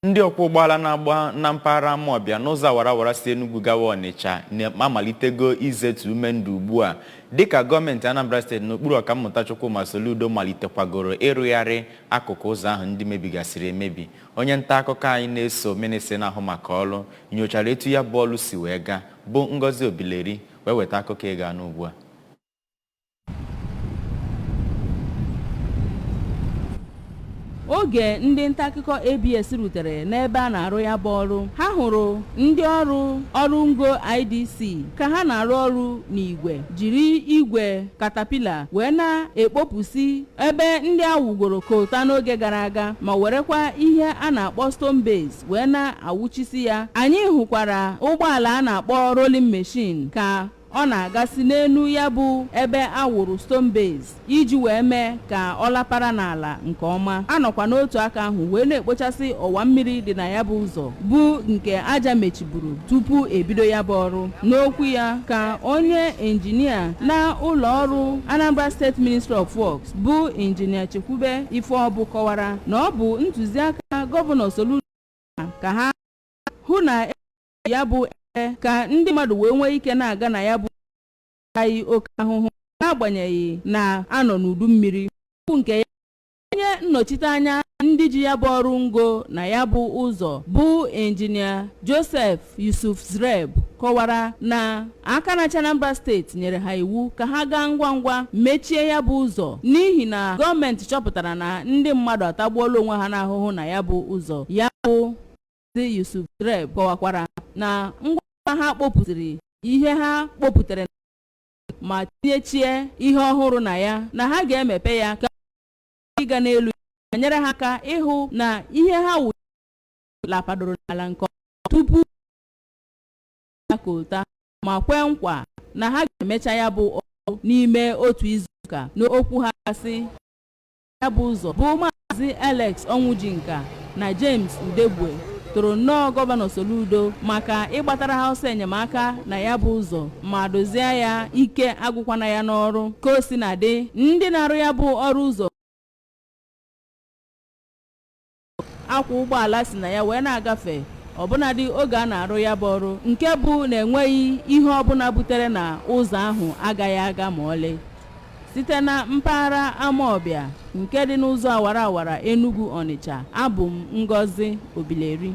Ndị ọkwọ ụgbọala na-agba na mpaghara Amawbia n'ụzọ awara si Enugu gawa Onitsha na-amalitego izetu ume ndụ ugbu a dịka gọọmenti Anambra steeti n'okpuru ọkammụta Chukwuma Soludo malitekwagoro ịrụgharị akụkụ ụzọ ahụ ndị mebigasịrị emebi. Onye nta akụkọ anyị na-eso minista na-ahụ maka ọrụ nyochara etu ya bụ ọrụ si wee gaa bụ Ngozi Obileri wee weta akụkọ ịga n'ugbu a. Oge ndị nta akụkọ ABS rutere n'ebe a na-arụ ya bụ ọrụ, ha hụrụ ndị ọrụ ngo IDC ka ha na-arụ ọrụ n'igwe jiri igwe katapila wee na-ekpopụsi ebe ndị awụgoro kota n'oge gara aga ma werekwa ihe a na-akpọ stone base wee na-awụchisi ya. Anyị hụkwara ụgbọala a na-akpọ rolling machine ka ọ na-agasị n'enu ya bụ ebe awụrụ stone base iji wee mee ka ọ lapara n'ala nke ọma. Anọkwa n'otu aka ahụ wee na-ekpochasị ọwa mmiri dị na ya bụ ụzọ bụ nke aja mechiburu tupu ebido ya bụ ọrụ. N'okwu ya ka onye injinia na ụlọ ọrụ Anambra State Ministry of Works bụ injinia Chekwube Ifeọbụ kọwara na ọ bụ ntụziaka gọvanọ Soludo ka ha hụ na ya bụ ka ndị mmadụ wee nwee ike na-aga na ya bụ anyị oke ahụhụ n'agbanyeghị na anọ n'udu mmiri. Nke ya onye nnọchite anya ndị ji ya bụ ọrụ ngo na ya bụ ụzọ bụ injinia Joseph Yusuf Zreb kọwara na aka na Anambra steeti nyere ha iwu ka ha gaa ngwa ngwa mechie ya bụ ụzọ n'ihi na gọọmenti chọpụtara na ndị mmadụ atagbuola onwe ha n'ahụhụ na ya bụ ụzọ. Ya bụ Yusuf Zreb kọwakwara na ngwa ha kpopụtara ihe ha kpopụtara ma tinyechie ihe ọhụrụ na ya na ha ga-emepe ya ka ịga n'elu ya nyere ha aka ịhụ na ihe ha lapadoro n'ala nke tupu ya kota ma kwee nkwa na ha ga-emecha ya bụ ọrụ n'ime otu izuụka. N'okwu ha gasị ya bụ ụzọ bụ Maazị Alex Onwujinka na James Udegwe toro nnọọ gọvanọ Soludo maka ịgbatara ha ọsọ enyemaka na ya bụ ụzọ ma dozie ya ike agwụkwana ya n'ọrụ. Ka o si na dị ndị na-arụ ya bụ ọrụ ụzọ akwa ụgbọala si na ya wee na-agafe ọbụnadị oge a na-arụ ya bụ ọrụ nke bụ na enweghị ihe ọbụla butere na ụzọ ahụ agaghị aga ma ọlị. Site na mpaghara Amawbia nke dị n'ụzọ awara awara Enugu Onitsha, abụ m Ngozi Obileri.